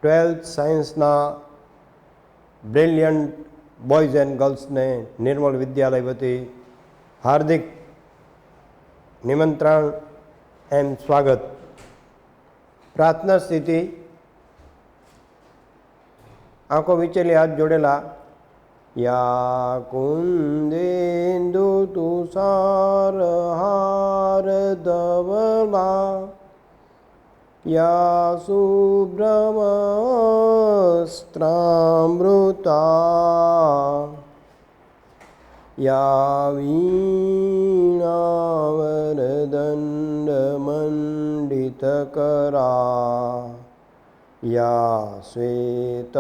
Twelfth સાયન્સના brilliant boys and ગર્લ્સને નિર્મલ વિદ્યાલય વતી હાર્દિક નિમંત્રણ એન્ડ સ્વાગત. પ્રાર્થના સ્થિતિ. આંખો વિચેલી, હાથ જોડેલા. યા કુંદેન્દુ તુષાર હાર ધવલા યા શુભ્રમસ્ત્રામૃતા યા વીણાવરદંડમંડિતકરા યા શ્વેતપદ્માસના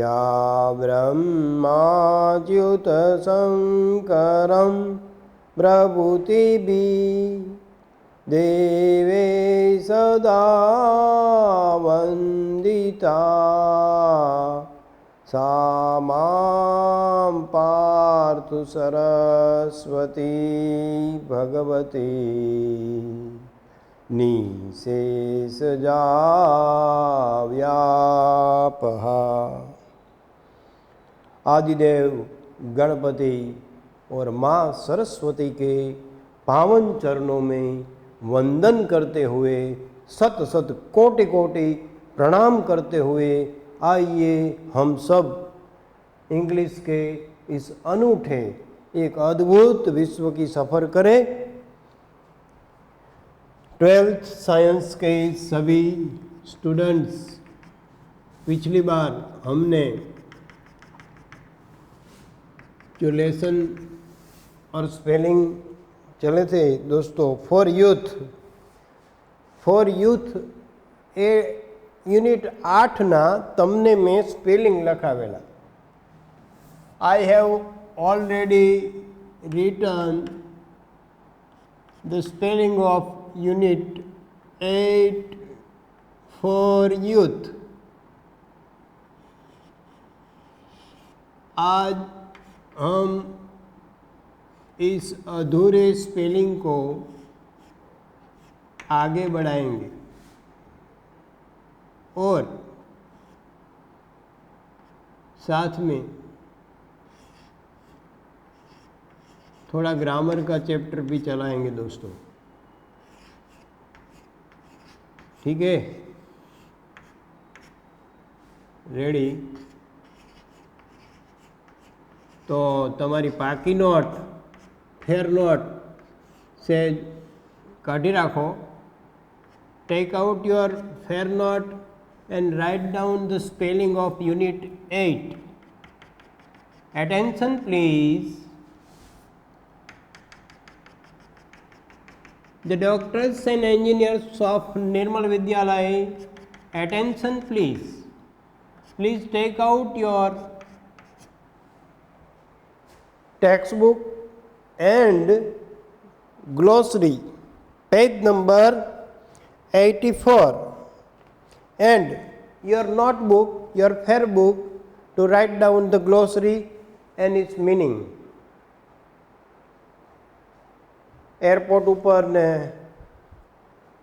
યા બ્રહ્માચ્યુતશંકરં પ્રભૃતિભિ દેવે સદા વંદિતા સા માં પાર્થુ સરસ્વતી ભગવતી નિશેષજાવ્યાપહા. आदिदेव गणपति और माँ सरस्वती के पावन चरणों में वंदन करते हुए सत सत कोटि कोटि प्रणाम करते हुए आइए हम सब इंग्लिश के इस अनूठे एक अद्भुत विश्व की सफ़र करें. ट्वेल्थ साइंस के सभी स्टूडेंट्स, पिछली बार हमने जो लेसन और स्पेलिंग चले थे दोस्तों, फॉर यूथ ए यूनिट 8 ना तमने में स्पेलिंग लखावेला. I have already written the spelling of unit 8 for youth. आज हम इस अधूरे स्पेलिंग को आगे बढ़ाएंगे और साथ में थोड़ा ग्रामर का चैप्टर भी चलाएंगे दोस्तों. ठीक है, रेडी? तो तमारी पाकी नोट, फेर नोट से काढ़ी राखो. टेक आउट योर फेर note and write down the spelling of unit 8. Attention please. The doctors and engineers of Nirmal Vidyalaya, attention please. Please take out your textbook and glossary, page number 84, and your notebook, your fair book, to write down the glossary and its meaning. Airport ऊपर ने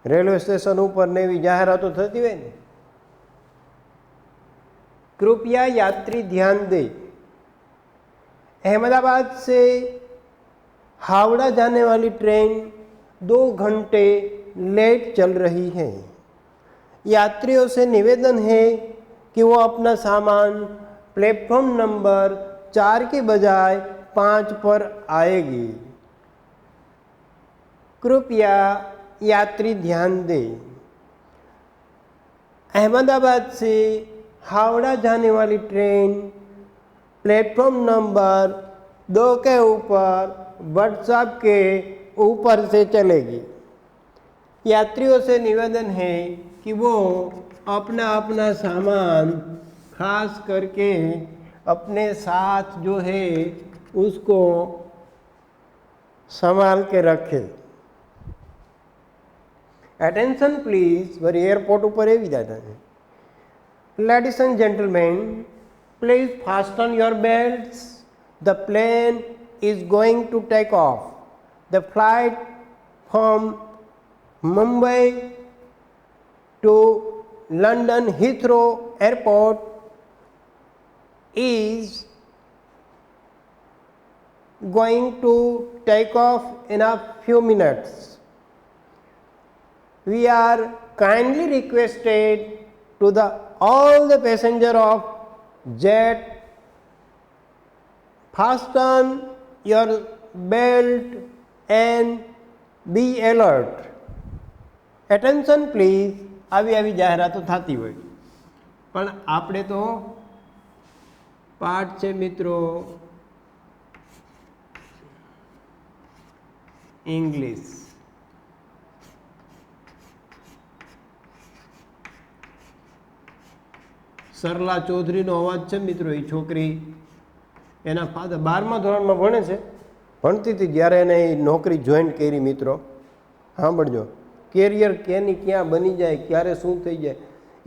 railway station ऊपर ने एवी जाहेरातो थती होय ने, कृपया यात्री ध्यान दे. अहमदाबाद से हावड़ा जाने वाली ट्रेन 2 घंटे लेट चल रही है. यात्रियों से निवेदन है कि वो अपना सामान प्लेटफॉर्म नंबर 4 के बजाय 5 पर आएगी. कृपया यात्री ध्यान दें. अहमदाबाद से हावड़ा जाने वाली ट्रेन प्लेटफॉर्म नंबर 2 के ऊपर व्हाट्सएप के ऊपर से चलेगी. यात्रियों से निवेदन है कि वो अपना अपना सामान खास करके अपने साथ जो है उसको संभाल के रखें. Attention please. वरी एयरपोर्ट ऊपर एवी जाता है. Ladies and gentleman, please fasten your belts. The plane is going to take off. The flight from Mumbai to London Heathrow Airport is going to take off in a few minutes. We are kindly requested to all the passenger of jet, fasten your belt and be alert. Attention please. આવી જાહેરાતો થતી હોય, પણ આપણે તો પાઠ છે મિત્રો ઇંગ્લિશ. સરલા ચૌધરીનો અવાજ છે મિત્રો. એ છોકરી એના ફાધર 12મા ધોરણમાં ભણે છે, ભણતી હતી જ્યારે એને એ નોકરી જોઈન કરી. મિત્રો સાંભળજો, કેરિયર ક્યાંની ક્યાં બની જાય, ક્યારે શું થઈ જાય.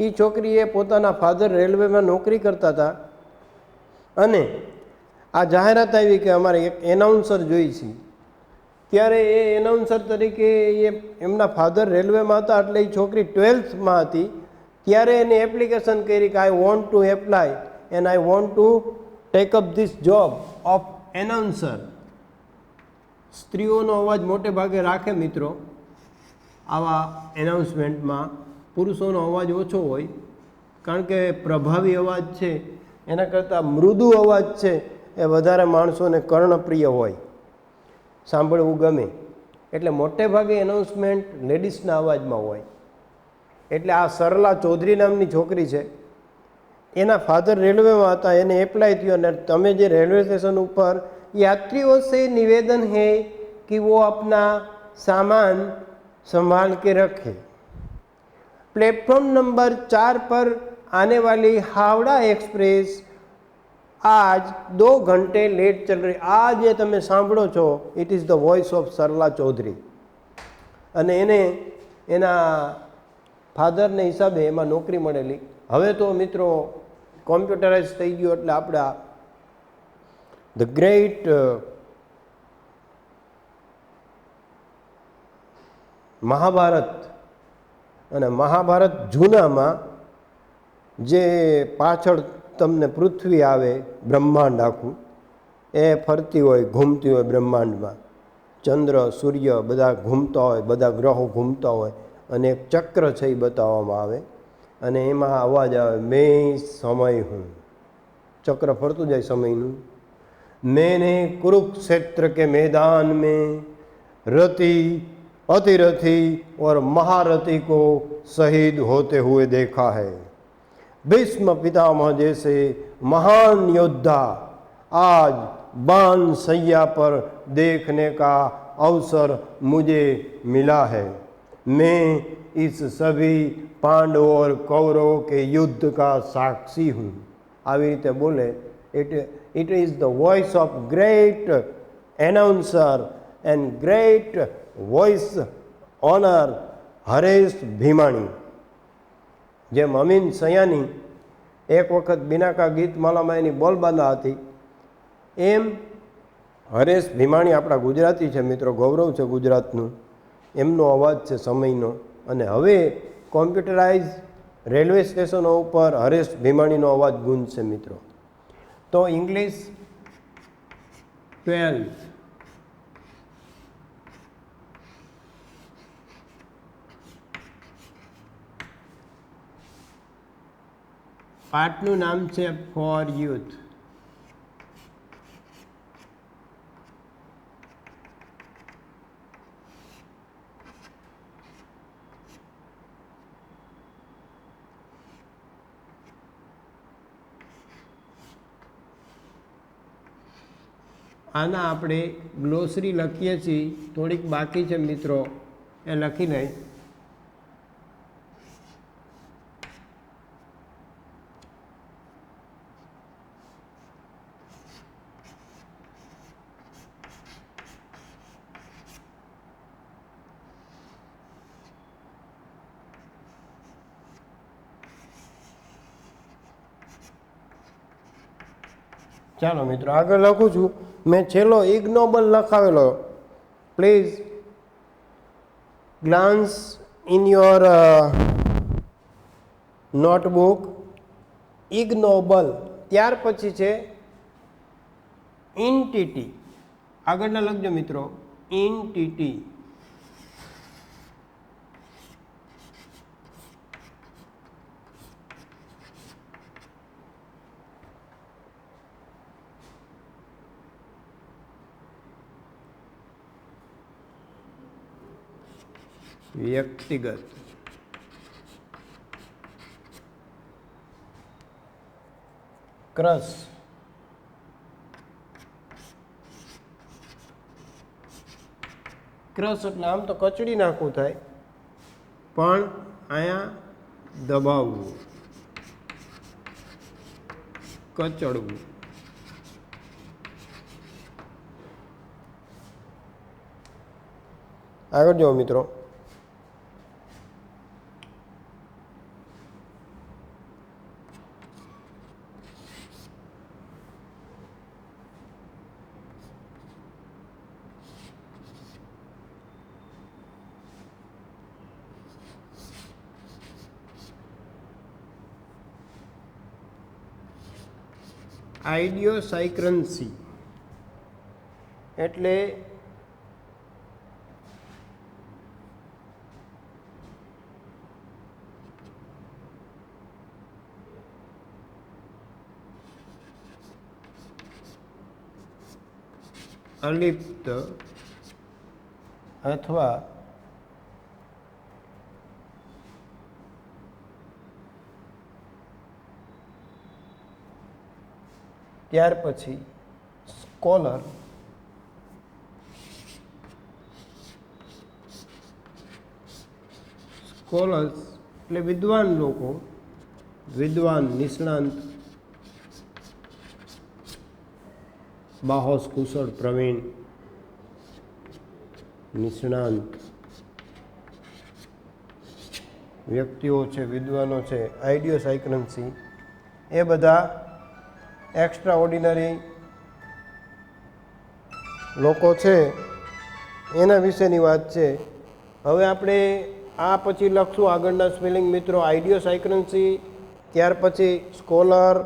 એ છોકરીએ પોતાના ફાધર રેલવેમાં નોકરી કરતા હતા અને આ જાહેરાત આવી કે અમારે એક એનાઉન્સર જોઈ છે. ત્યારે એ એનાઉન્સર તરીકે એમના ફાધર રેલવેમાં હતા, એટલે એ છોકરી 12થમાં હતી. ત્યારે એને એપ્લિકેશન કરી કે I want to apply and I want to take up this job of announcer. સ્ત્રીઓનો અવાજ મોટે ભાગે રાખે મિત્રો આવા એનાઉન્સમેન્ટમાં. પુરુષોનો અવાજ ઓછો હોય, કારણ કે પ્રભાવી અવાજ છે એના કરતાં મૃદુ અવાજ છે એ વધારે માણસોને કર્ણપ્રિય હોય, સાંભળવું ગમે. એટલે મોટે ભાગે એનાઉન્સમેન્ટ લેડીઝના અવાજમાં હોય. એટલે આ સરલા ચૌધરી નામની છોકરી છે, એના ફાધર રેલવેમાં હતા, એને એપ્લાય થયો. અને તમે જે રેલવે સ્ટેશન ઉપર यात्रियों से निवेदन है कि वो अपना सामान संभाल के रखें. प्लेटफॉर्म नंबर 4 पर आने वाली हावड़ा एक्सप्रेस आज 2 घंटे लेट चल रही. આ જે તમે સાંભળો છો it is the voice of Sarla Chaudhary. અને એને એના ફાધરને હિસાબે એમાં નોકરી મળેલી. હવે તો મિત્રો કોમ્પ્યુટરાઇઝ થઈ ગયું, એટલે આપણા ધ ગ્રેટ મહાભારત અને મહાભારત જૂનામાં જે પાછળ તમને પૃથ્વી આવે, બ્રહ્માંડ આખું એ ફરતી હોય, ઘૂમતી હોય બ્રહ્માંડમાં. ચંદ્ર સૂર્ય બધા ઘૂમતા હોય, બધા ગ્રહો ઘૂમતા હોય, અને એક ચક્ર છે એ બતાવવામાં આવે. અને એમાં અવાજ આવે, મેં સમય હું. ચક્ર ફરતું જાય સમયનું. मैंने कुरुक्षेत्र के मैदान में रति अतिरथी और महारथी को शहीद होते हुए देखा है. भीष्म पितामह जैसे महान योद्धा आज बाण सैया पर देखने का अवसर मुझे मिला है. मैं इस सभी पांडवों और कौरवों के युद्ध का साक्षी हूँ. આવી રીતે બોલે. It is the voice of great announcer and great voice honor Haresh Bhimani. જેમ અમીન સયાની એક વખત બિનાકા ગીતમાલામાં એની બોલબાલા હતી, એમ હરેશ ભીમાણી આપણા ગુજરાતી છે મિત્રો, ગૌરવ છે ગુજરાતનું. એમનો અવાજ છે સમયનો. અને હવે કોમ્પ્યુટરાઇઝ રેલવે સ્ટેશનો ઉપર હરેશ ભીમાણીનો અવાજ ગુંજશે મિત્રો. તો ઇંગ્લિશ 12 પાઠનું નામ છે ફોર યુથ. આના આપણે ગ્લોસરી લખીએ છીએ, થોડીક બાકી છે મિત્રો, એ લખી લઈ. ચાલો મિત્રો આગળ લખું છું. મેં છેલ્લો ઇગ્નોબલ લખાવેલો, please glance in your notebook. ignoble ત્યાર પછી છે entity. આગળના લખજો મિત્રો, entity. વ્યક્તિગત. ક્રશ. ક્રશ એટલે આમ તો કચડી નાખવું થાય, પણ અહીંયા દબાવવું, કચડવું. આગળ જાઓ મિત્રો. આઇડિયોસાયક્રન્સી એટલે અલિપ્ત અથવા ત્યાર પછી સ્કોલર. સ્કોલર્સ એટલે વિદ્વાન લોકો, વિદ્વાન, નિષ્ણાંત, બાહોશ, કુશળ, પ્રવીણ, નિષ્ણાંત વ્યક્તિઓ છે, વિદ્વાનો છે. આઇડિયોસાયક્રન્સી એ બધા એક્સ્ટ્રા ઓર્ડિનરી લોકો છે, એના વિશેની વાત છે. હવે આપણે આ પછી લખશું આગળના સ્પેલિંગ મિત્રો. આઇડિયોસાયક્રન્સી, ત્યાર પછી સ્કોલર.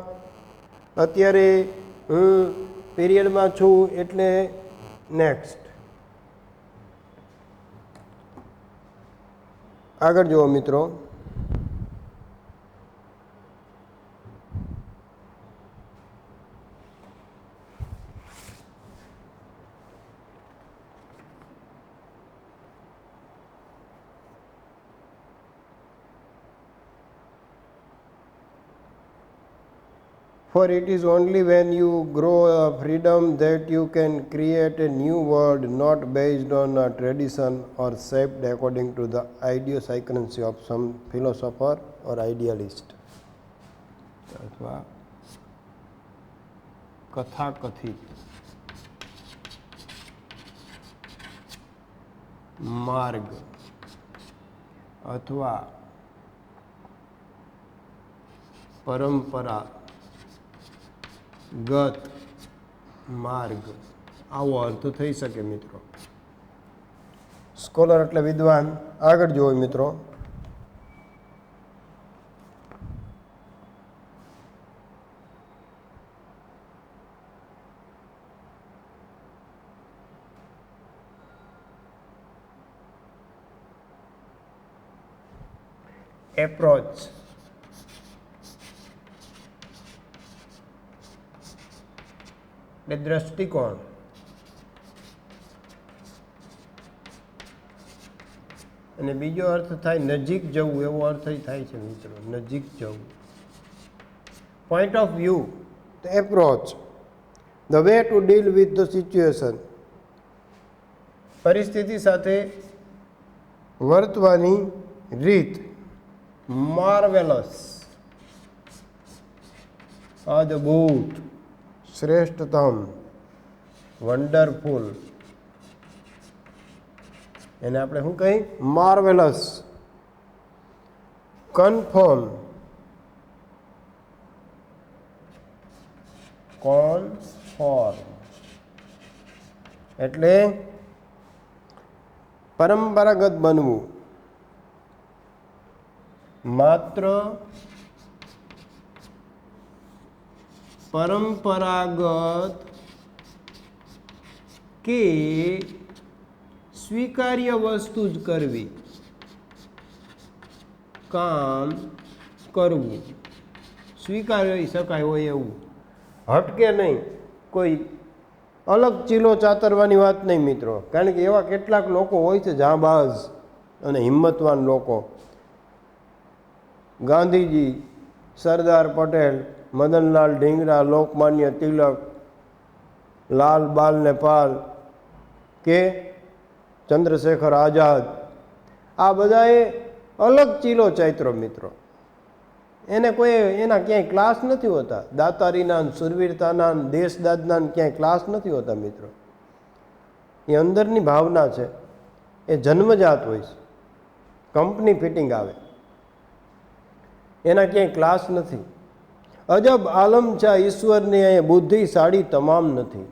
અત્યારે હું પીરિયડમાં છું એટલે નેક્સ્ટ. આગળ જુઓ મિત્રો. For it is only when you grow a freedom that you can create a new world, not based on a tradition or shaped according to the idiosyncrasy of some philosopher or idealist. અથવા કથાકથિત માર્ગ અથવા પરંપરા ગત માર્ગ, આવો અર્થ થઈ શકે મિત્રો. સ્કોલર એટલે વિદ્વાન. આગળ જુઓ મિત્રો. એપ્રોચ એટલે દ્રષ્ટિકોણ. અને બીજો અર્થ થાય નજીક જવું, એવો અર્થ થાય છે મિત્રો, નજીક જવું. Point of view, the approach, the way to deal with the situation, પરિસ્થિતિ સાથે વર્તવાની રીત. માર્વેલસ, અદ્ભુત, શ્રેષ્ઠતમ, વન્ડરફુલ. એને આપણે શું કહી? માર્વેલસ. કન્ફર્મ, કોન્ફોર્મ એટલે પરંપરાગત બનવું, માત્ર પરંપરાગત કે સ્વીકાર્ય વસ્તુ જ કરવી, કામ કરવું, સ્વીકારી શકાય હોય એવું, હટકે નહીં, કોઈ અલગ ચીલો ચાતરવાની વાત નહીં મિત્રો. કારણ કે એવા કેટલાક લોકો હોય છે જાંબાઝ અને હિંમતવાન લોકો. ગાંધીજી, સરદાર પટેલ, મદનલાલ ઢીંગરા, લોકમાન્ય તિલક, લાલ બાલ ને પાલ કે ચંદ્રશેખર આઝાદ, આ બધાએ અલગ ચીલો ચાતરો મિત્રો. એને કોઈ એના ક્યાંય ક્લાસ નથી હોતા. દાતારીના, સુરવીરતાના, દેશદાદના ક્યાંય ક્લાસ નથી હોતા મિત્રો. એ અંદરની ભાવના છે, એ જન્મજાત હોય છે, કંપની ફિટિંગ આવે, એના ક્યાંય ક્લાસ નથી. અજબ આલમ છે ઈશ્વરની અહીંયા બુદ્ધિશાળી તમામ નથી.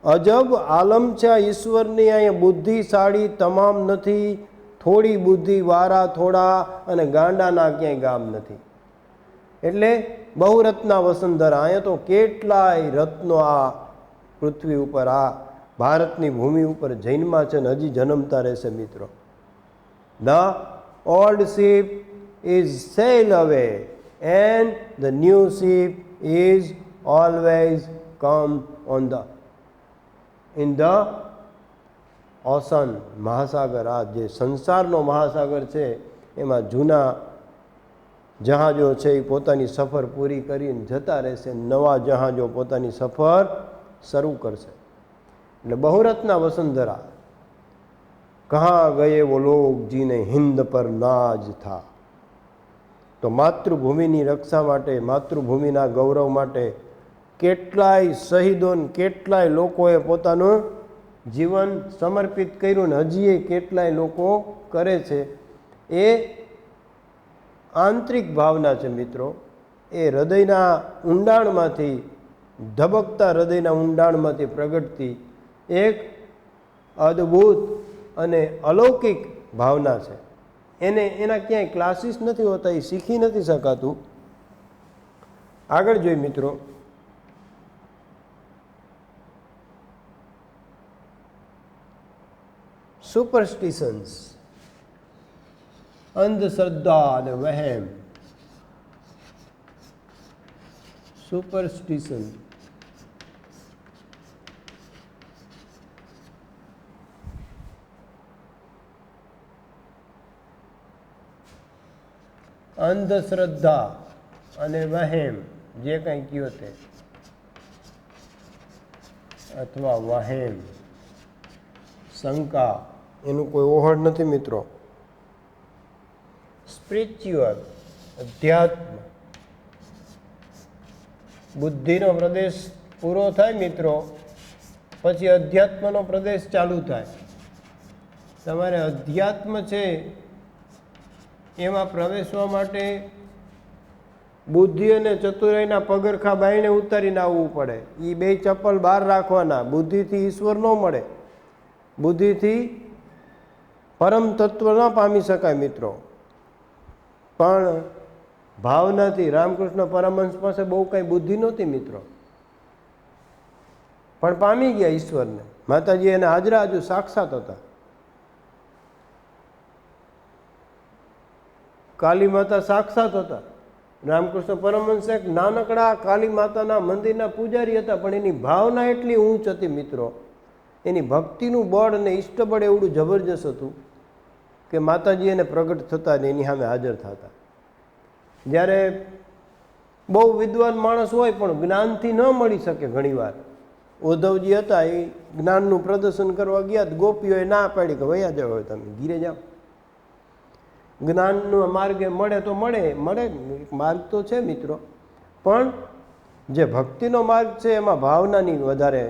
અજબ આલમ છે ઈશ્વરની અહીંયા બુદ્ધિશાળી તમામ નથી. થોડી બુદ્ધિ વારા થોડા અને ગાંડાના ક્યાંય ગામ નથી. એટલે બહુરત્ના વસુંધરા, અહીંયા તો કેટલાય રત્નો આ પૃથ્વી ઉપર, આ ભારતની ભૂમિ ઉપર જન્મા છે ને હજી જન્મતા રહેશે મિત્રો. The old ship is cell અવે and the new ship is always come on the in the ocean. મહાસાગર, આ જે સંસારનો મહાસાગર છે એમાં જૂના જહાજો છે એ પોતાની સફર પૂરી કરીને જતા રહેશે, નવા જહાજો પોતાની સફર શરૂ કરશે. એટલે બહુરત્ના વસુંધરા, કહા ગયે વો લોગ જીને હિંદ પર નાજ થા. તો માતૃભૂમિની રક્ષા માટે, માતૃભૂમિના ગૌરવ માટે કેટલાય શહીદોને, કેટલાય લોકોએ પોતાનું જીવન સમર્પિત કર્યું ને હજી કેટલાય લોકો કરે છે. એ આંતરિક ભાવના છે મિત્રો. એ હૃદયના ઊંડાણમાંથી, ધબકતા હૃદયના ઊંડાણમાંથી પ્રગટતી એક અદ્ભુત અને અલૌકિક ભાવના છે. એના ક્યાંય ક્લાસીસ નથી હોતા, એ શીખી નથી શકાતું. આગળ જોઈએ મિત્રો. સુપરસ્ટિશન્સ, અંધશ્રદ્ધા અને વહેમ. સુપરસ્ટિશન, અંધશ્રદ્ધા અને વહેમ, જે કંઈ કયો તે, અથવા વહેમ, શંકા, એનું કોઈ ઓહળ નથી મિત્રો. સ્પિરિચ્યુઅલ, અધ્યાત્મ, બુદ્ધિનો પ્રદેશ પૂરો થાય મિત્રો, પછી અધ્યાત્મનો પ્રદેશ ચાલુ થાય. તમારે અધ્યાત્મ છે એમાં પ્રવેશવા માટે બુદ્ધિ અને ચતુરાઈના પગરખા બાઈને ઉતારીને આવવું પડે. એ બે ચપ્પલ બહાર રાખવાના. બુદ્ધિથી ઈશ્વર ન મળે, બુદ્ધિથી પરમ તત્વ ન પામી શકાય મિત્રો. પણ ભાવનાથી, રામકૃષ્ણ પરમહંસ પાસે બહુ કાંઈ બુદ્ધિ નહોતી મિત્રો, પણ પામી ગયા ઈશ્વરને. માતાજી એને હાજરા હજુ સાક્ષાત હતા. કાલી માતા સાક્ષાત હતા. રામકૃષ્ણ પરમહંસ એક નાનકડા કાલી માતાના મંદિરના પૂજારી હતા, પણ એની ભાવના એટલી ઊંચ હતી મિત્રો, એની ભક્તિનું બળ અને ઈષ્ટબળ એવડું જબરજસ્ત હતું કે માતાજી એને પ્રગટ થતા ને એની સામે હાજર થતા. જ્યારે બહુ વિદ્વાન માણસ હોય પણ જ્ઞાનથી ન મળી શકે. ઘણીવાર ઉદ્ધવજી હતા, એ જ્ઞાનનું પ્રદર્શન કરવા ગયા, ગોપીઓએ ના પાડી કે વયા જાવ, હોય તમે ઘીરે જાઓ. જ્ઞાનનો માર્ગે મળે તો મળે, માર્ગ તો છે મિત્રો, પણ જે ભક્તિનો માર્ગ છે એમાં ભાવનાની વધારે,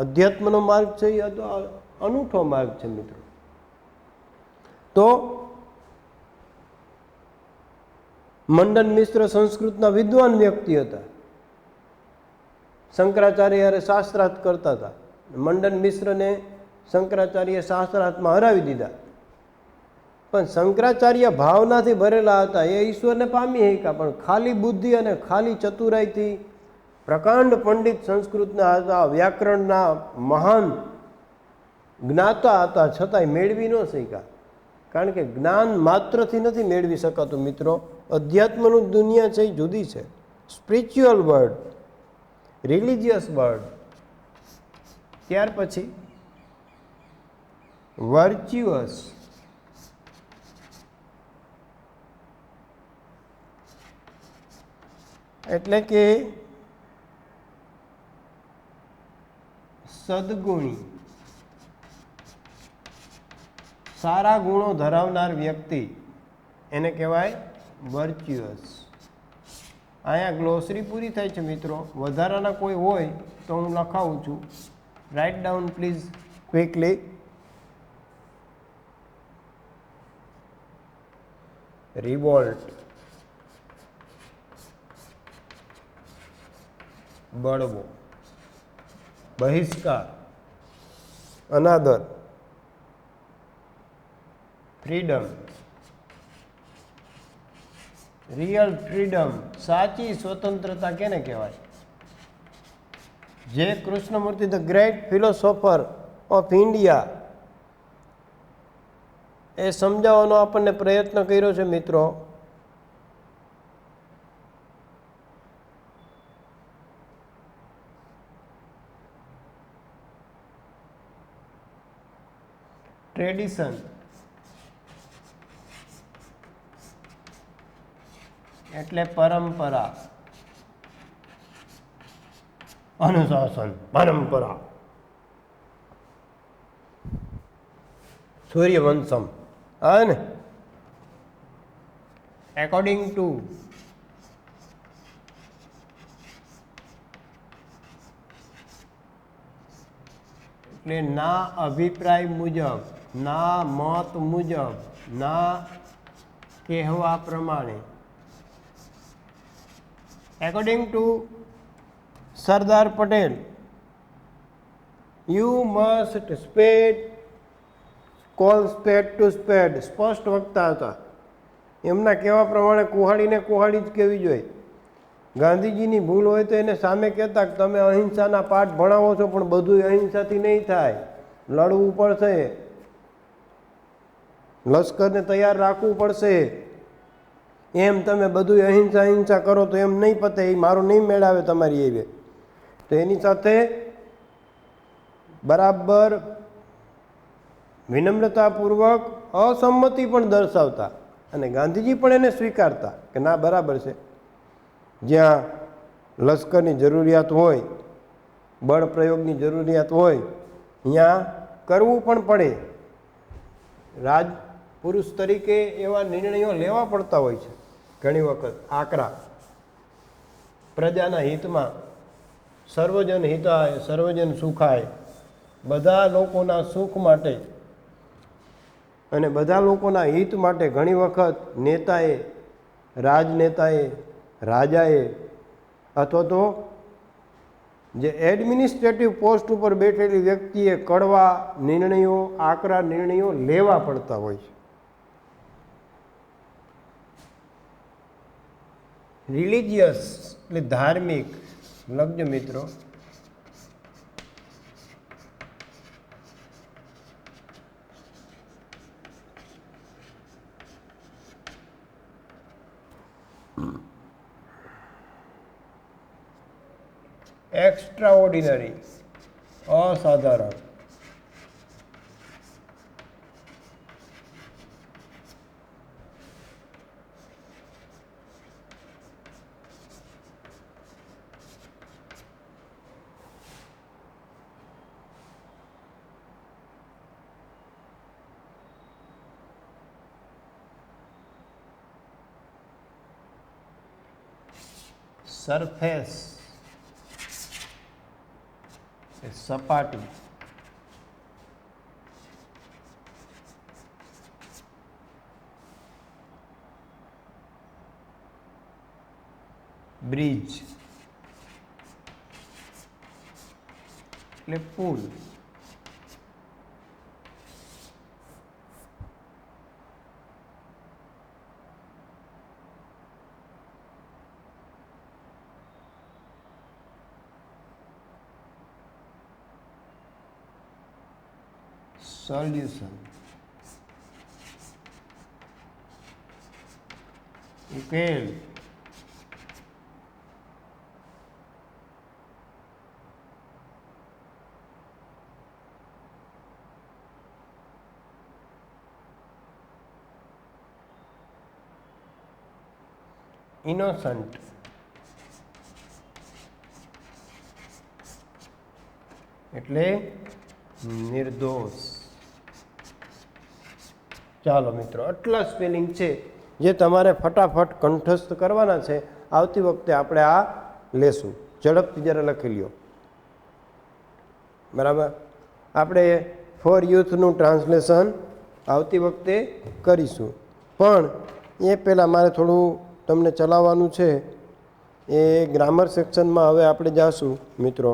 અધ્યાત્મનો માર્ગ છે એ અનૂઠો માર્ગ છે મિત્રો. તો મંડન મિશ્ર સંસ્કૃતના વિદ્વાન વ્યક્તિ હતા. શંકરાચાર્ય શાસ્ત્રાર્થ કરતા હતા. મંડન મિશ્રને શંકરાચાર્ય શાસ્ત્રાર્થમાં હરાવી દીધા. પણ શંકરાચાર્ય ભાવનાથી ભરેલા હતા, એ ઈશ્વરને પામી શક્યા, પણ ખાલી બુદ્ધિ અને ખાલી ચતુરાઈથી પ્રકાંડ પંડિત સંસ્કૃતના હતા, વ્યાકરણના મહાન જ્ઞાતા હતા, છતાંય મેળવી ન શક્યા. કારણ કે જ્ઞાન માત્રથી નથી મેળવી શકાતું મિત્રો. અધ્યાત્મનું દુનિયા છે એ જુદી છે. સ્પિરિચ્યુઅલ વર્લ્ડ, રિલિજિયસ વર્લ્ડ, ત્યાર પછી વર્ચ્યુઅસ, એટલે કે સદગુણી, સારા ગુણો ધરાવનાર વ્યક્તિ, એને કહેવાય વર્ચ્યુઅસ. અહીંયા ગ્લોસરી પૂરી થાય છે મિત્રો. વધારાના કોઈ હોય તો હું લખાવું છું. Write down please quickly. Revolt, બળવો, બહિષ્કાર, અનાદર, ફ્રીડમ, રિયલ ફ્રીડમ, સાચી સ્વતંત્રતા કેને કહેવાય? જે Krishnamurti the great philosopher of India એ સમજાવવાનો આપણને પ્રયત્ન કર્યો છે મિત્રો. ટ્રેડિશન એટલે પરંપરા, અનુશાસન, પરંપરા. સૂર્યવંશમ આવે ને, એકોર્ડિંગ ટુ, એટલે ના અભિપ્રાય મુજબ, ના મત મુજબ, ના કહેવા પ્રમાણે. According to Sardar Patel, you must spade call spade to spade. સ્પષ્ટ વક્તા હતા. એમના કહેવા પ્રમાણે કુહાડીને કુહાડી જ કહેવી જોઈએ. ગાંધીજીની ભૂલ હોય તો એને સામે કહેતા કે તમે અહિંસાના પાઠ ભણાવો છો, પણ બધું અહિંસાથી નહીં થાય, લડવું પડશે, લશ્કરને તૈયાર રાખવું પડશે. એમ તમે બધું અહિંસા અહિંસા કરો તો એમ નહીં પતે, એ મારું નહીં મેળાવે તમારી એવી. તો એની સાથે બરાબર વિનમ્રતાપૂર્વક અસંમતિ પણ દર્શાવતા, અને ગાંધીજી પણ એને સ્વીકારતા કે ના બરાબર છે, જ્યાં લશ્કરની જરૂરિયાત હોય, બળ પ્રયોગની જરૂરિયાત હોય, ત્યાં કરવું પણ પડે. રાજપુરુષ તરીકે એવા નિર્ણયો લેવા પડતા હોય છે ઘણી વખત આકરા, પ્રજાના હિતમાં. સર્વજન હિતાય સર્વજન સુખાય, બધા લોકોના સુખ માટે અને બધા લોકોના હિત માટે ઘણી વખત નેતાએ, રાજનેતાએ, રાજાએ અથવા તો જે એડમિનિસ્ટ્રેટિવ પોસ્ટ ઉપર બેઠેલી વ્યક્તિએ કડવા નિર્ણયો, આકરા નિર્ણયો લેવા પડતા હોય છે. રિલિજિયસ એટલે ધાર્મિક. લખજો મિત્રો. એક્સ્ટ્રાઓર્ડિનરી, અસાધારણ. સરફેસ, સપાટી. બ્રિજ એટલે પુલ. સોલ્યુશન, ઉકેલ. ઇનોસન્ટ, એટલે નિર્દોષ. ચાલો મિત્રો, આટલા સ્પેલિંગ છે જે તમારે ફટાફટ કંઠસ્થ કરવાના છે. આવતી વખતે આપણે આ લેશું. ઝડપથી જરા લખી લ્યો. બરાબર. આપણે ફોર યુથનું ટ્રાન્સલેશન આવતી વખતે કરીશું, પણ એ પહેલાં મારે થોડું તમને ચલાવવાનું છે. એ ગ્રામર સેક્શનમાં હવે આપણે જાશું મિત્રો.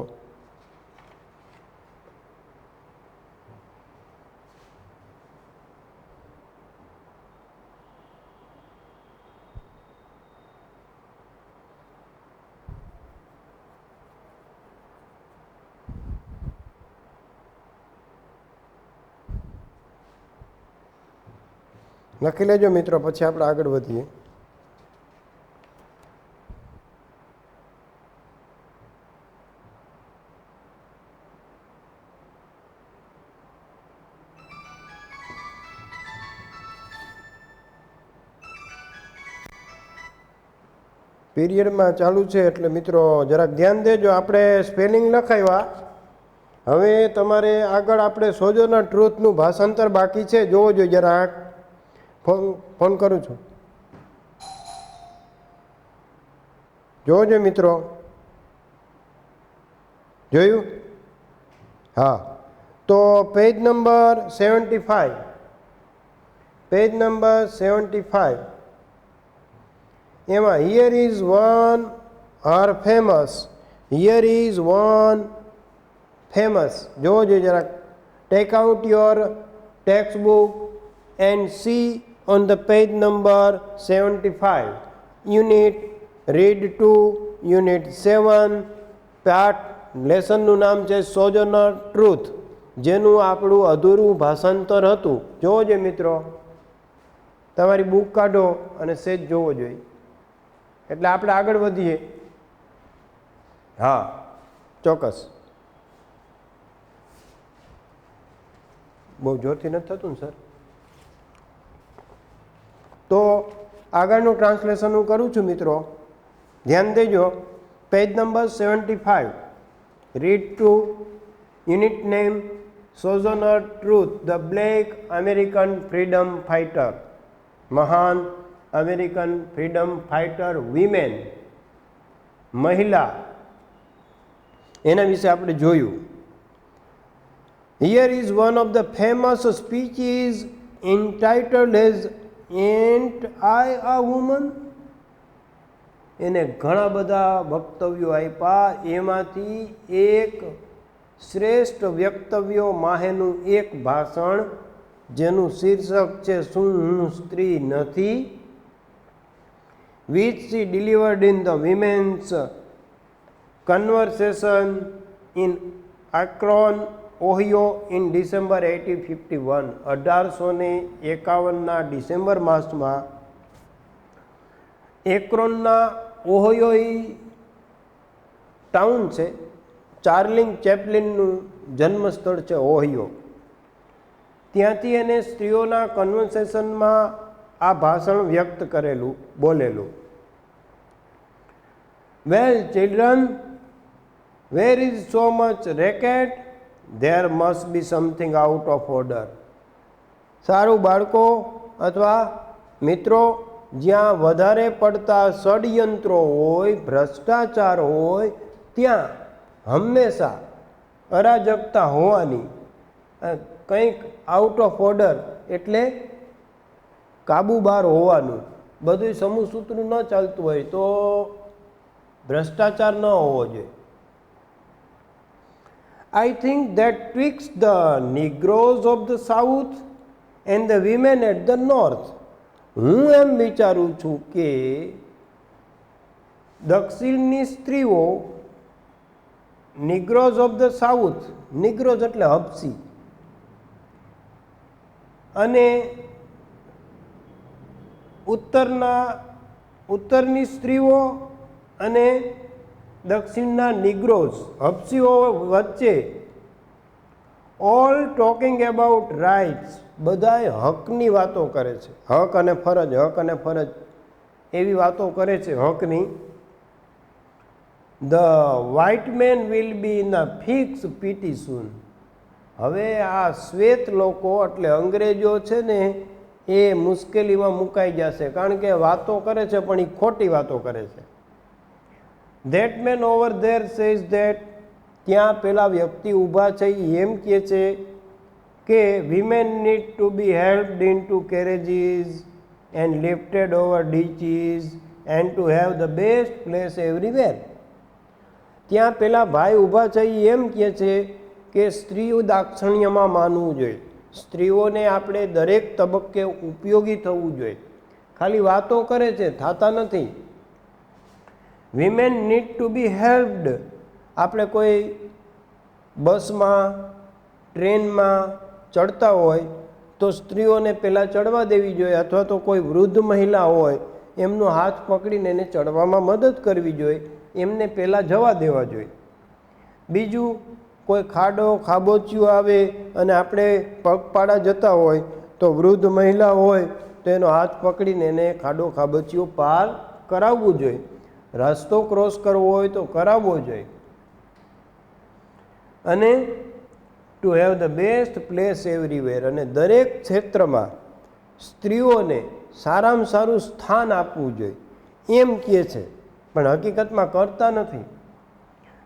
લખી લેજો મિત્રો, પછી આપણે આગળ વધીએ. પીરિયડમાં ચાલુ છે એટલે મિત્રો જરાક ધ્યાન દેજો. આપણે સ્પેલિંગ લખાવ્યા, હવે તમારે આગળ આપણે સોજોના ટ્રુથનું ભાષાંતર બાકી છે, જોવો જોઈએ જરાક. ફોન કરું છું, જોજો મિત્રો. જોયું? હા. તો પેજ નંબર 75, પેજ નંબર 75 એમાં here is one are famous, here is one famous. જોવો જોઈએ જરાક. Take out your text book and see on the page number 75 unit read 2 unit 7 પાઠ લેસનનું નામ છે સોજોનર ટ્રુથ, જેનું આપણું અધૂરું ભાષાંતર હતું. જોવો જોઈએ મિત્રો, તમારી બુક કાઢો અને સેજ જોવો જોઈએ, એટલે આપણે આગળ વધીએ. હા, ચોક્કસ. બહુ જોરથી નથી થતું ને સર? તો આગળનું ટ્રાન્સલેશન હું કરું છું મિત્રો, ધ્યાન દેજો. Page number 75 read to unit name Sojourner Truth, the black American freedom fighter. મહાન અમેરિકન ફ્રીડમ ફાઇટર વિમેન, મહિલા, એના વિશે આપણે જોયું. Here is one of the famous speeches entitled as ain't I a woman. એને ઘણા બધા વક્તવ્યો આપ્યા, એમાંથી એક શ્રેષ્ઠ વ્યક્તવ્યો માહેનું એક ભાષણ, જેનું શીર્ષક છે શું હું સ્ત્રી નથી, which she delivered in the women's conversation in Akron, Ohio in December 1851. 1851ના ડિસેમ્બર માસમાં એક્રોનના ઓહિયો ટાઉન છે, ચાર્લિંગ ચેપ્લિનનું જન્મસ્થળ છે ઓહિયો. ત્યાંથી એને સ્ત્રીઓના કન્વર્સેશનમાં આ ભાષણ વ્યક્ત કરેલું, બોલેલું. Well children, where is so much racket, there must be something out of order. સારું બાળકો અથવા મિત્રો, જ્યાં વધારે પડતા ષડયંત્રો હોય, ભ્રષ્ટાચાર હોય, ત્યાં હંમેશા અરાજકતા હોવાની. કંઈક આઉટ ઓફ ઓર્ડર એટલે કાબુ બહાર હોવાનું. બધું સમૂહ સૂત્રું ન ચાલતું હોય તો ભ્રષ્ટાચાર ન હોવો જોઈએ. I think that twixt the Negroes of the South and the women at the North. હું એમ વિચારું છું કે દક્ષિણની સ્ત્રીઓ, નિગ્રોઝ ઓફ ધ સાઉથ, નિગ્રોઝ એટલે હબસી, અને ઉત્તરની સ્ત્રીઓ અને દક્ષિણના નિગ્રોઝ હબસીઓ વચ્ચે ઓલ ટોકિંગ એબાઉટ રાઇટ્સ, બધાય હકની વાતો કરે છે, હક અને ફરજ એવી વાતો કરે છે હકની. The white men will be in a fix pretty soon. હવે આ શ્વેત લોકો એટલે અંગ્રેજો છે ને એ મુશ્કેલીમાં મુકાઈ જશે, કારણ કે વાતો કરે છે પણ એ ખોટી વાતો કરે છે. That man over there says that, ત્યાં પેલા વ્યક્તિ ઊભા છે એમ કહે છે કે women need to be helped into carriages and lifted over ditches and to have the best place everywhere. ત્યાં પેલા ભાઈ ઊભા છે એમ કહે છે કે સ્ત્રીઓ દાક્ષિણ્યમાં માનવું જોઈએ, સ્ત્રીઓને આપણે દરેક તબક્કે ઉપયોગી થવું જોઈએ. ખાલી વાતો કરે છે, થતા નથી. Women need to be helped, આપણે કોઈ બસમાં ટ્રેનમાં ચડતા હોય તો સ્ત્રીઓને પહેલાં ચડવા દેવી જોઈએ, અથવા તો કોઈ વૃદ્ધ મહિલા હોય એમનો હાથ પકડીને એને ચડવામાં મદદ કરવી જોઈએ, એમને પહેલાં જવા દેવા જોઈએ. બીજું, કોઈ ખાડો ખાબોચિયું આવે અને આપણે પગપાળા જતા હોય તો વૃદ્ધ મહિલા હોય તો એનો હાથ પકડીને એને ખાડો ખાબોચિયું પાર કરાવવું જોઈએ. રસ્તો ક્રોસ કરવો હોય તો કરાવવો જોઈએ. અને two have the best place everywhere, અને દરેક ક્ષેત્રમાં સ્ત્રીઓને સારામાં સારું સ્થાન આપવું જોઈએ એમ કહે છે, પણ હકીકતમાં કરતા નથી.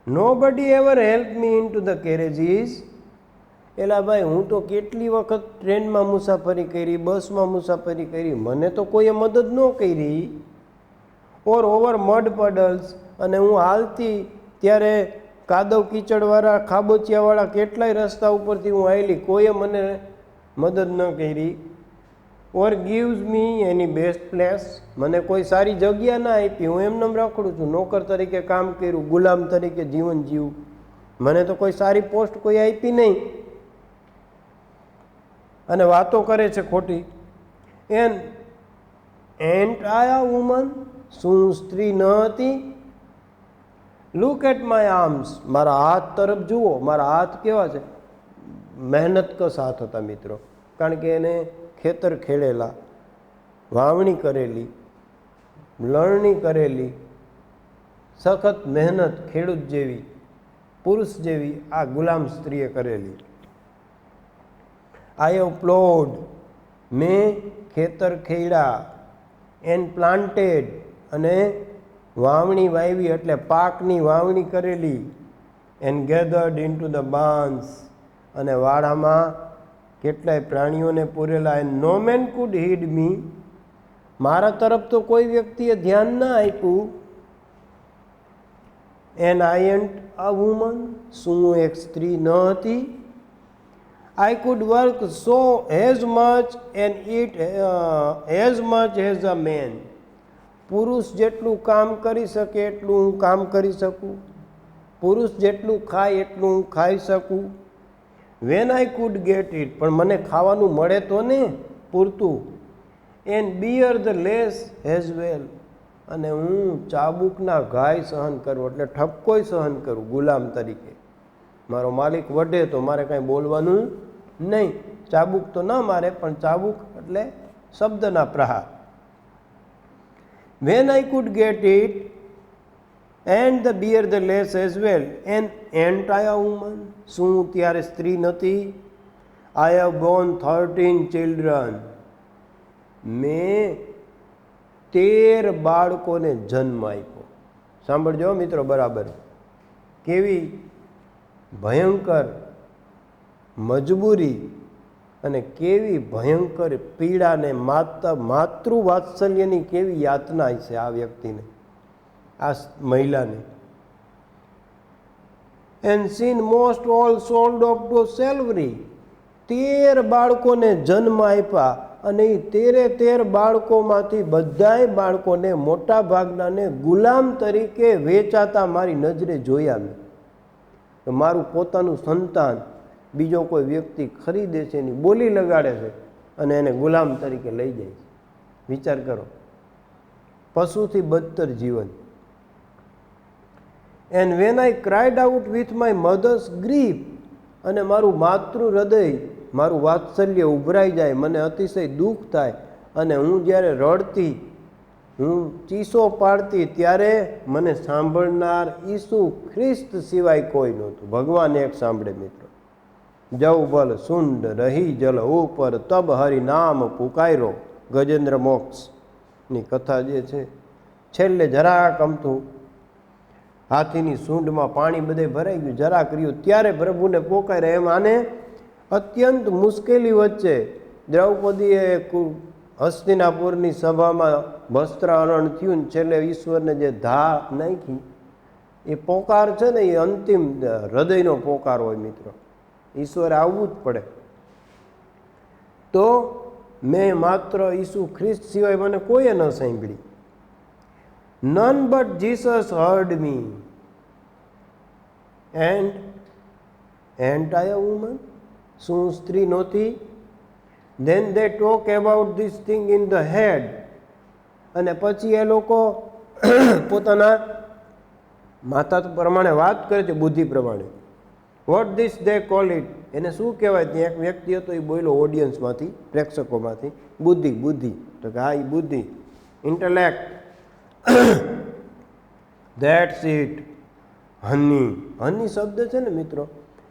Nobody ever help me into the carriages. એલા ભાઈ, હું તો કેટલી વખત ટ્રેનમાં મુસાફરી કરી, બસમાં મુસાફરી કરી, મને તો કોઈએ મદદ ન કરી. ઓર ઓવર મડ પડલ્સ, અને હું હાલતી ત્યારે કાદવ કીચડવાળા ખાબોચિયાવાળા કેટલાય રસ્તા ઉપરથી હું આવેલી, કોઈએ મને મદદ ન કરી. ઓર ગીવ્સ મી એની બેસ્ટ પ્લેસ, મને કોઈ સારી જગ્યા ના આપી, હું એમને રખડું છું, નોકર તરીકે કામ કર્યું, ગુલામ તરીકે જીવન જીવું, મને તો કોઈ સારી પોસ્ટ કોઈ આપી નહીં. અને વાતો કરે છે ખોટી. એન્ટ આઈ અ વુમન, શું સ્ત્રી ન હતી? લુક એટ માય આર્મ્સ, મારા હાથ તરફ જુઓ, મારા હાથ કેવા છે? મહેનત કસ હાથ હતા મિત્રો, કારણ કે એને ખેતર ખેડેલા, વાવણી કરેલી, લણણી કરેલી, સખત મહેનત ખેડૂત જેવી, પુરુષ જેવી આ ગુલામ સ્ત્રીએ કરેલી. આઈ હેવ પ્લોડ, મેં ખેતર ખેડ્યા. એન્ડ પ્લાન્ટેડ, અને વાવણી વાવી એટલે પાકની વાવણી કરેલી. And gathered into the barns, અને વાડામાં કેટલાય પ્રાણીઓને પૂરેલા. And no man could head me, મારા તરફ તો કોઈ વ્યક્તિએ ધ્યાન ના આપ્યું. And I ain't a woman, શું હું એક સ્ત્રી ન હતી? I could work so as much and eat as much as a man, પુરુષ જેટલું કામ કરી શકે એટલું હું કામ કરી શકું, પુરુષ જેટલું ખાય એટલું હું ખાઈ શકું. When I could get it, પણ મને ખાવાનું મળે તો ને પૂરતું. And bear the lash as well, અને હું ચાબુકના ઘાય સહન કરું, એટલે ઠપકોય સહન કરું ગુલામ તરીકે. મારો માલિક વઢે તો મારે કાંઈ બોલવાનું નહીં, ચાબુક તો ના મારે, પણ ચાબુક એટલે શબ્દના પ્રહાર. When I could get it and the bear the lash as well. And I a woman, શું ત્યારે સ્ત્રી નથી? આઈ હેવ બોર્ન 13 ચિલ્ડ્રન, મેં 13 બાળકોને જન્મ આપ્યો. સાંભળજો મિત્રો બરાબર, કેવી ભયંકર મજબૂરી અને કેવી ભયંકર પીડાને માતૃવાત્સલ્યની કેવી યાતના છે આ વ્યક્તિને, આ મહિલાને. And seen most all sold off to slavery, 13 બાળકોને જન્મ આપ્યા, અને એ 13 બાળકોમાંથી બધાય બાળકોને મોટા ભાગનાને ગુલામ તરીકે વેચાતા મારી નજરે જોયા મેં. તો મારું પોતાનું સંતાન બીજો કોઈ વ્યક્તિ ખરીદે છે, એની બોલી લગાડે છે, અને એને ગુલામ તરીકે લઈ જાય છે. વિચાર કરો, પશુથી બદતર જીવન. And when I cried out with my mother's grief, અને મારું માતૃ હૃદય, મારું વાત્સલ્ય ઉભરાઈ જાય, મને અતિશય દુઃખ થાય, અને હું જ્યારે રડતી, હું ચીસો પાડતી, ત્યારે મને સાંભળનાર ઈસુ ખ્રિસ્ત સિવાય કોઈ નહોતું. ભગવાન એક સાંભળે મિત્રો. જવ બલ સુંડ રહી જલ ઉપર, તબ હરિ નામ પુકાર્યો. ગજેન્દ્ર મોક્ષની કથા જે છે, છેલ્લે જરાક અમથું હાથીની સૂંઢમાં પાણી બધે ભરાઈ ગયું, જરાક રહ્યું, ત્યારે પ્રભુને પોકારે. એમ આને અત્યંત મુશ્કેલી વચ્ચે દ્રૌપદીએ હસ્તિનાપુરની સભામાં વસ્ત્રાહરણ થયું ને છેલ્લે ઈશ્વરને જે ધા નાખી, એ પોકાર છે ને, એ અંતિમ હૃદયનો પોકાર હોય મિત્રો. ઈશ્વરે આવવું જ પડે. તો મેં માત્ર ઈસુ ખ્રિસ્ત સિવાય મને કોઈએ ન સાંભળી. None but Jesus heard me and I a woman. શું સ્ત્રી નહોતી? Then they talk about this thing in the head. અને પછી એ લોકો પોતાના માતા પ્રમાણે વાત કરે છે, બુદ્ધિ પ્રમાણે. What this they call it. એને શું કહેવાય? ત્યાં એક વ્યક્તિ હતો, એ બોલ્યો ઓડિયન્સમાંથી, પ્રેક્ષકોમાંથી, બુદ્ધિ. બુદ્ધિ તો કે હા, એ બુદ્ધિ, intellect. That's it. Honey. Honey શબ્દ છે ને મિત્રો,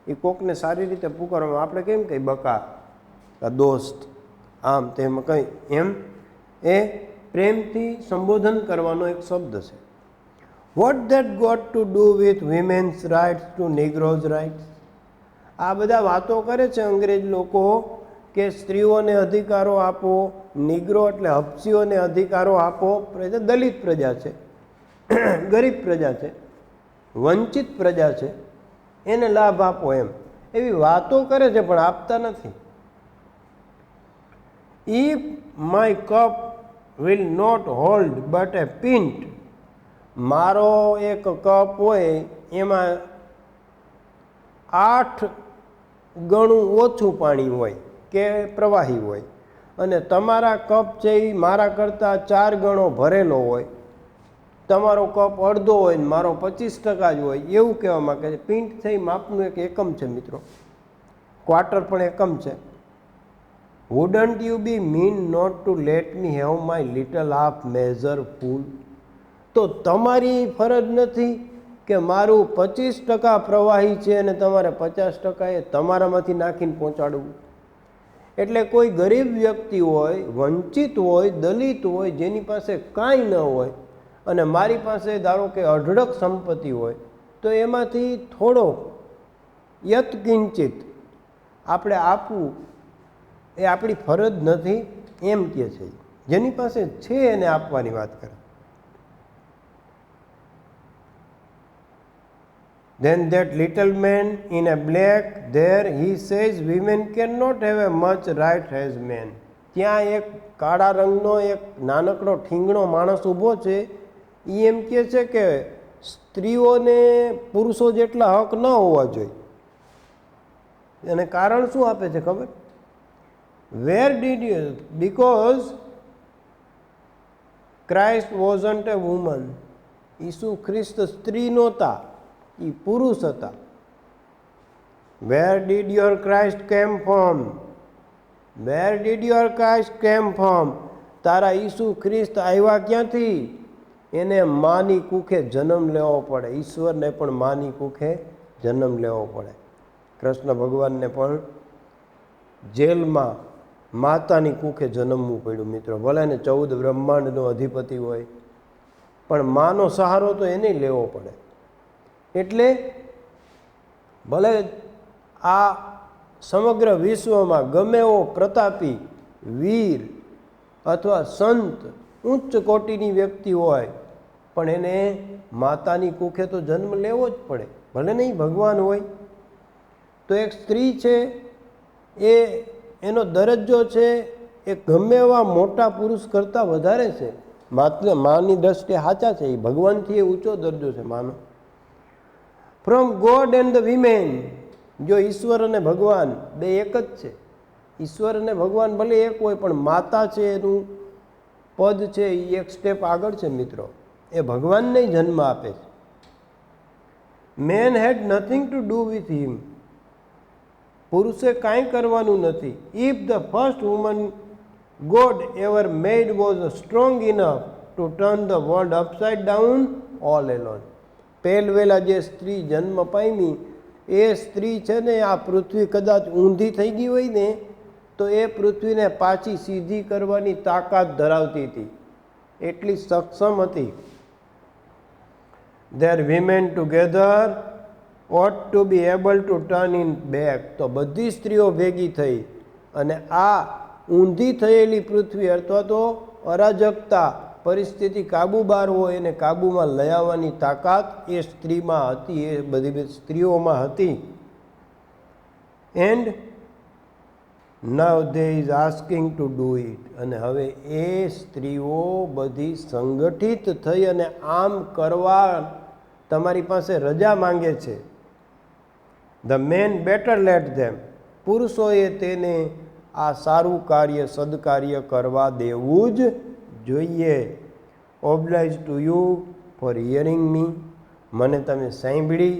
એ કોકને સારી રીતે પુકારવામાં. આપણે કેમ કહીએ બકા, દોસ્ત, આમ તેમ કંઈ એમ, એ પ્રેમથી સંબોધન કરવાનો એક શબ્દ છે. What that got to do with women's rights to Negroes rights. આ બધા વાતો કરે છે અંગ્રેજ લોકો કે સ્ત્રીઓને અધિકારો આપો, નિગ્રો એટલે હપસીઓને અધિકારો આપો. દલિત પ્રજા છે, ગરીબ પ્રજા છે, વંચિત પ્રજા છે, એને લાભ આપો, એમ એવી વાતો કરે છે, પણ આપતા નથી. If my cup will not hold but a pint. મારો એક કપ હોય, એમાં 8 ગણું ઓછું પાણી હોય કે પ્રવાહી હોય, અને તમારા કપ છે એ મારા કરતાં 4 ગણો ભરેલો હોય. તમારો કપ અડધો હોય ને મારો 25% જ હોય, એવું કહેવા માંગે છે. પિન્ટ છે એ માપનું એક એકમ છે મિત્રો. ક્વાર્ટર પણ એકમ છે. Wouldn't you be mean not to let me have my little half measure full. તો તમારી ફરજ નથી કે મારું 25% પ્રવાહી છે અને તમારે 50% એ તમારામાંથી નાખીને પહોંચાડવું. એટલે કોઈ ગરીબ વ્યક્તિ હોય, વંચિત હોય, દલિત હોય, જેની પાસે કાંઈ ન હોય, અને મારી પાસે ધારો કે અઢળક સંપત્તિ હોય, તો એમાંથી થોડો યત્કિંચિત આપણે આપવું એ આપણી ફરજ નથી, એમ કહે છે. જેની પાસે છે એને આપવાની વાત કરે. Then that little man in a black, there he says women cannot have a much right as men. ત્યાં એક કાળા રંગનો એક નાનકડો ઠીંગણો માણસ ઊભો છે. એ એમ કહે છે કે સ્ત્રીઓને પુરુષો જેટલા હક ન હોવા જોઈએ. અને કારણ શું આપે છે ખબર? Where did you, because Christ wasn't a woman. ઈસુ ખ્રિસ્ત સ્ત્રી નહોતા, એ પુરુષ હતા. Where did your Christ came from? Where did your Christ came from? તારા ઈસુ ખ્રિસ્ત આવ્યા ક્યાંથી? એને માની કુખે જન્મ લેવો પડે. ઈશ્વરને પણ માની કુખે જન્મ લેવો પડે. કૃષ્ણ ભગવાનને પણ જેલમાં માતાની કુખે જન્મવું પડ્યું મિત્રો. ભલે ને 14 બ્રહ્માંડનો અધિપતિ હોય, પણ માનો સહારો તો એને લેવો પડે. એટલે ભલે આ સમગ્ર વિશ્વમાં ગમે એવો પ્રતાપી વીર અથવા સંત ઉચ્ચ કોટીની વ્યક્તિ હોય, પણ એને માતાની કુખે તો જન્મ લેવો જ પડે. ભલે નહીં ભગવાન હોય તો એક સ્ત્રી છે, એનો દરજ્જો છે એ ગમે એવા મોટા પુરુષ કરતાં વધારે છે. માની દ્રષ્ટિએ સાચા છે, એ ભગવાનથી એ ઊંચો દરજ્જો છે માનો. From God and the women. જો ઈશ્વર અને ભગવાન બે એક જ છે, ઈશ્વર અને ભગવાન ભલે એક હોય, પણ માતા છે એનું પદ છે એ એક સ્ટેપ આગળ છે મિત્રો. એ ભગવાનને જન્મ આપે છે. Man had nothing to do with him. પુરુષે કાંઈ કરવાનું નથી. If the first woman God ever made was strong enough to turn the world upside down all alone. પહેલવેલા જે સ્ત્રી જન્મ પામી એ સ્ત્રી છે ને, આ પૃથ્વી કદાચ ઊંધી થઈ ગઈ હોય ને તો એ પૃથ્વીને પાછી સીધી કરવાની તાકાત ધરાવતી હતી, એટલી સક્ષમ હતી. There women together ought to be able to turn in back. તો બધી સ્ત્રીઓ ભેગી થઈ અને આ ઊંધી થયેલી પૃથ્વી અથવા તો અરાજકતા પરિસ્થિતિ કાબુ બહાર હોય એને કાબુમાં લઈ આવવાની તાકાત એ સ્ત્રીમાં હતી, એ બધી સ્ત્રીઓમાં હતી. And now they is asking to do it. અને હવે એ સ્ત્રીઓ બધી સંગઠિત થઈ અને આમ કરવા તમારી પાસે રજા માંગે છે. The man better let them. પુરુષોએ તેને આ સારું કાર્ય સદકાર્ય કરવા દેવું જ જોઈએ. Obliged to you for hearing me. મને તમે સાંભળી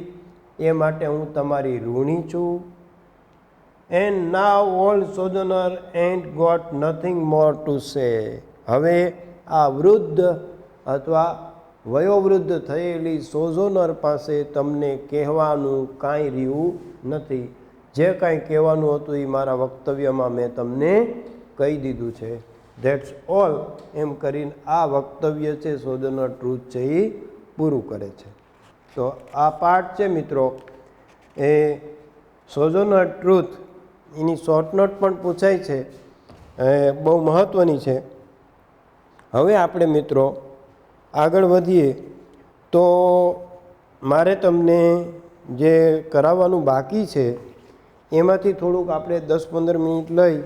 એ માટે હું તમારી ઋણી છું. And now old Sojourner and got nothing more to say. હવે આ વૃદ્ધ અથવા વયોવૃદ્ધ થયેલી સોજોનર પાસે તમને કહેવાનું કાંઈ રહ્યું નથી. જે કાંઈ કહેવાનું હતું એ મારા વક્તવ્યમાં મેં તમને કહી દીધું છે. That's all. એમ કરીને આ વક્તવ્ય છે સોજોનર ટ્રુથ છે એ પૂરું કરે છે. તો આ પાઠ છે મિત્રો એ સોજોનર ટ્રુથ, એની શોર્ટ નોટ પણ પૂછાય છે, બહુ મહત્ત્વની છે. હવે આપણે મિત્રો આગળ વધીએ તો મારે તમને જે કરાવવાનું બાકી છે એમાંથી થોડુંક આપણે 10-15 મિનિટ લઈ,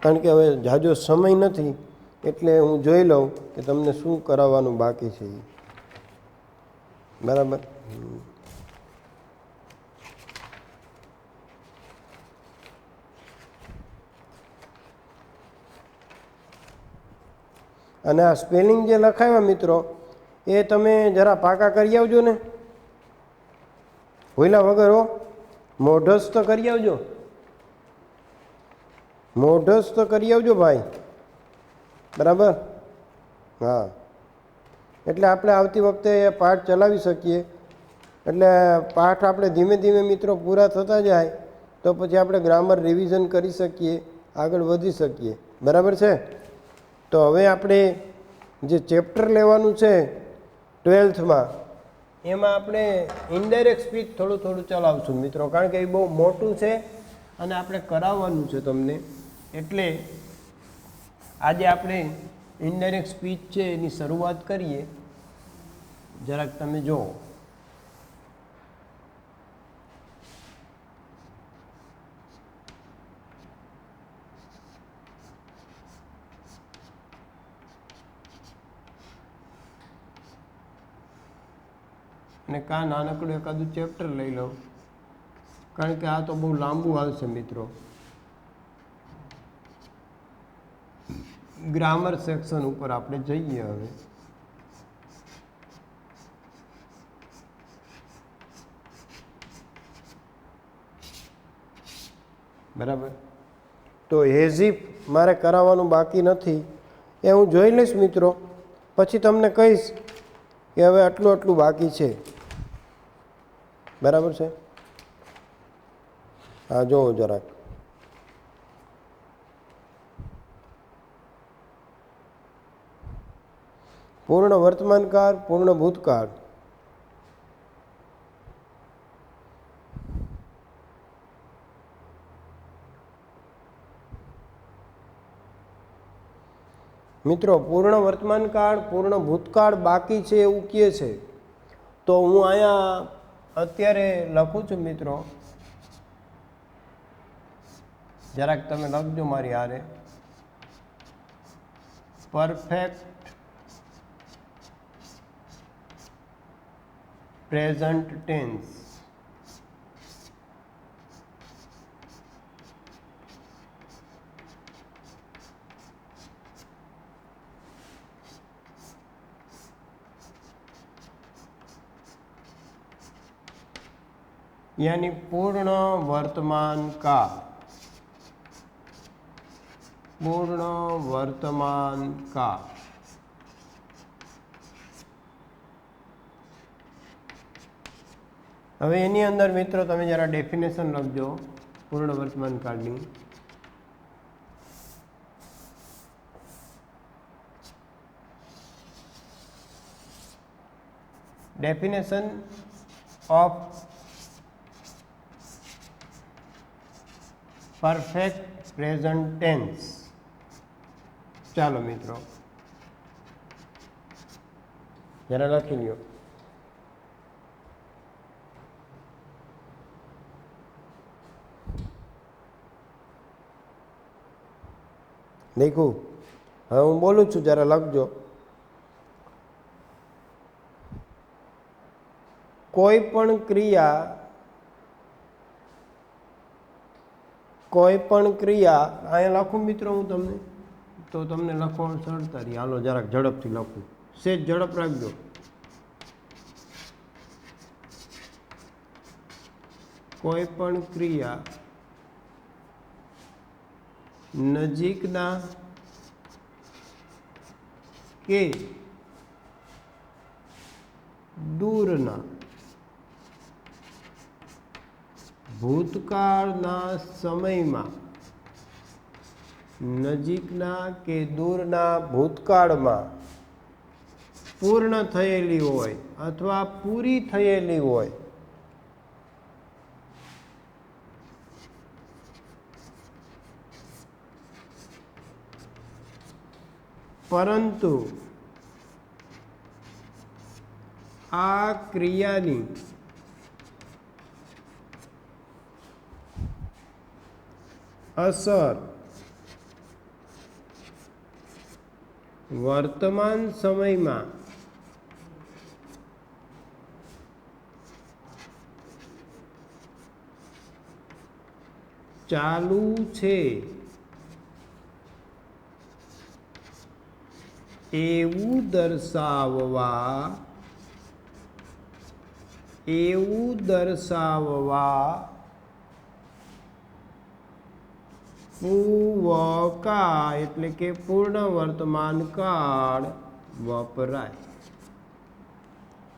કારણ કે હવે ઝાઝો સમય નથી એટલે હું જોઈ લઉં કે તમને શું કરાવવાનું બાકી છે. બરાબર. અને આ સ્પેલિંગ જે લખાવ્યા મિત્રો એ તમે જરા પાકા કરી આવજો ને, ભૂલ્યા વગર હો. મોઢસ્થ કરી આવજો, મોઢસ્થ કરી આવજો ભાઈ. બરાબર. હા, એટલે આપણે આવતી વખતે એ પાઠ ચલાવી શકીએ. એટલે પાઠ આપણે ધીમે ધીમે મિત્રો પૂરા થતા જાય તો પછી આપણે ગ્રામર રિવિઝન કરી શકીએ, આગળ વધી શકીએ. બરાબર છે. તો હવે આપણે જે ચેપ્ટર લેવાનું છે 12થમાં એમાં આપણે ઇનડાયરેક્ટ સ્પીચ થોડું થોડું ચલાવશું મિત્રો, કારણ કે એ બહુ મોટું છે અને આપણે કરાવવાનું છે તમને. એટલે આજે આપણે ઇનડાયરેક્ટ સ્પીચ છે એની શરૂઆત કરીએ. જરાક તમે જુઓ. અને કાં નાનકડું એકાદું ચેપ્ટર લઈ લઉં, કારણ કે આ તો બહુ લાંબુ આવશે મિત્રો. ગ્રામર સેક્શન ઉપર આપણે જઈએ હવે. બરાબર. તો હેઝિફ મારે કરાવવાનું બાકી નથી, એ હું જોઈ લઈશ મિત્રો, પછી તમને કહીશ કે હવે આટલું આટલું બાકી છે. બરાબર છે. હા, જોવો જરાક. પૂર્ણ વર્તમાનકાળ, પૂર્ણ ભૂતકાળ. મિત્રો પૂર્ણ વર્તમાનકાળ પૂર્ણ ભૂતકાળ બાકી છે એવું કહે છે. તો હું અહીંયા અત્યારે લખું છું મિત્રો, જરાક તમે લખજો મારી હારે. Perfect present tense. यानी पूर्ण वर्तमान काल, पूर्ण वर्तमान काल। હવે એની અંદર મિત્રો તમે જરા ડેફિનેશન લખજો પૂર્ણ વર્તમાન કાળની। Definition of perfect present tense. ચાલો મિત્રો જરા લખી લ્યો। દેખું હવે હું બોલું છું જરા લખજો। કોઈ પણ ક્રિયા અહીંયા લખું મિત્રો હું તમને, તો તમને લખવાનું સરળતા રહી। હાલો જરાક ઝડપથી લખું, સેજ ઝડપ રાખજો। કોઈ પણ ક્રિયા નજીકના કે દૂરના ભૂતકાળના સમયમાં, નજીકના કે દૂરના ભૂતકાળમાં પૂર્ણ થયેલી હોય અથવા પૂરી થયેલી હોય, પરંતુ આ ક્રિયાની અસર વર્તમાન સમયમાં ચાલુ છે એવું દર્શાવવા પૂવકા એટલે કે પૂર્ણ વર્તમાન કાળ વપરાય।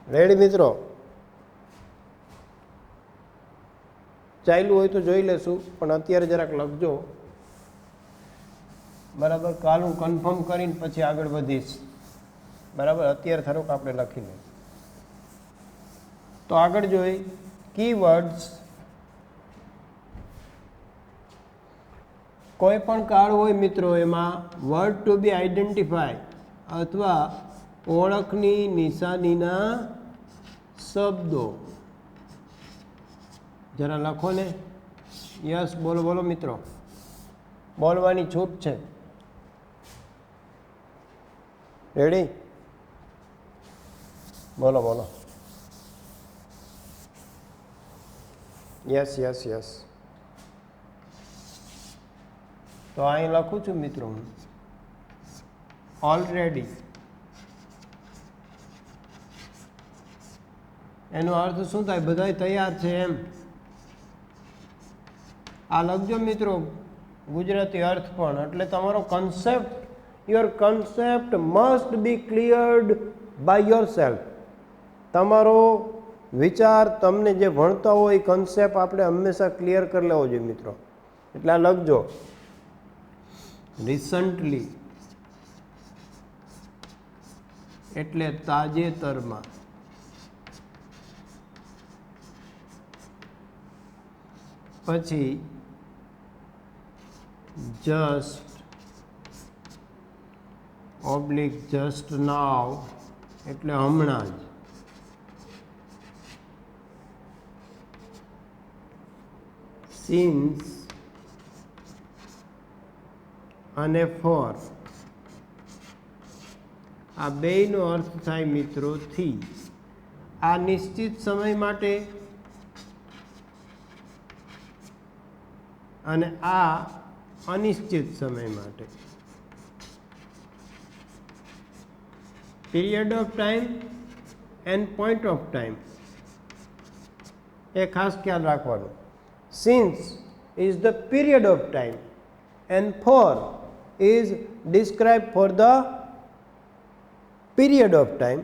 રેડી મિત્રો? ચાલ્યું હોય તો જોઈ લેશું, પણ અત્યારે જરાક લખજો બરાબર। કાલ હું કન્ફર્મ કરીને પછી આગળ વધીશ બરાબર। અત્યારે થોડુંક આપણે લખી લઈએ તો આગળ જોઈ કીવર્ડ્સ। કોઈ પણ કાળ હોય મિત્રો એમાં વર્ડ ટુ બી આઈડેન્ટિફાય અથવા ઓળખની નિશાનીના શબ્દો જરા લખો ને। યસ બોલો બોલો મિત્રો, બોલવાની છૂટ છે। રેડી? બોલો બોલો। Yes yes yes. તો અહીં લખું છું મિત્રો હું ઓલરેડી, એનો અર્થ શું થાય? બધાય તૈયાર છે એમ। આ લખજો મિત્રો ગુજરાતી અર્થ પણ, એટલે તમારો concept, your concept must be cleared by yourself. તમારો વિચાર, તમને જે ભણતા હોય એ કન્સેપ્ટ આપણે હંમેશા ક્લિયર કરી લેવો જોઈએ મિત્રો। એટલે આ લખજો રિસન્ટલી એટલે તાજેતરમાં, પછી જસ્ટ ઓબ્લિક જસ્ટ નાવ એટલે હમણાં જ, સિન્સ અને ફોર, આ બેયનો અર્થ થાય મિત્રો થી। આ નિશ્ચિત સમય માટે અને આ અનિશ્ચિત સમય માટે। Period of time and point of time. એ ખાસ ખ્યાલ રાખવાનું. Since is the period of time and for is describe for the period of time,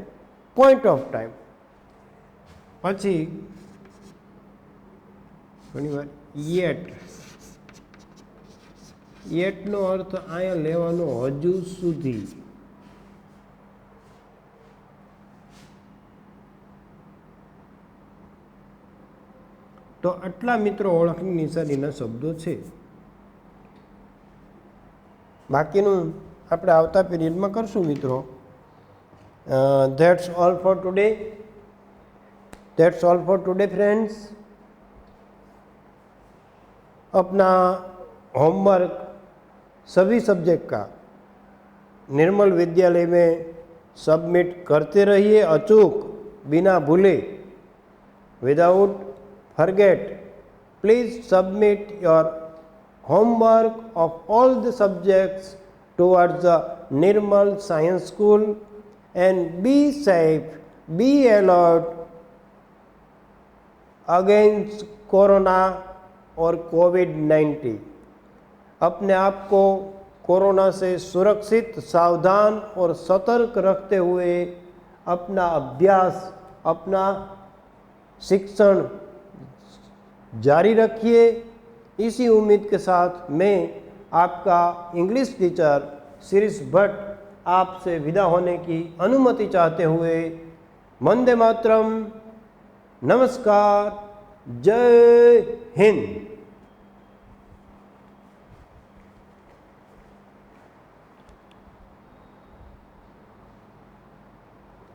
point of time. પછી ઘણીવાર યેટનો અર્થ અહીંયા લેવાનો હજુ સુધી. તો આટલા મિત્રો ઓળખની નિશાનીના શબ્દો છે. બાકીનું આપણે આવતા પીરિયડમાં કરશું મિત્રો. That's all four today. That's all for today friends. अपना होमवर्क सभी सब्जेक्ट का निर्मल विद्यालय में सबमिट करते रहिए अचूक, बिना भूले. Without forget, please submit your homework of all the subjects towards the Nirmal Science School and be safe, be alert against corona और कोविड-19. अपने आप को कोरोना से सुरक्षित, सावधान और सतर्क रखते हुए अपना अभ्यास, अपना शिक्षण जारी रखिए. इसी उम्मीद के साथ मैं आपका इंग्लिश टीचर शिरीष भट्ट आपसे विदा होने की अनुमति चाहते हुए वंदे मातरम, नमस्कार, जय हिंद.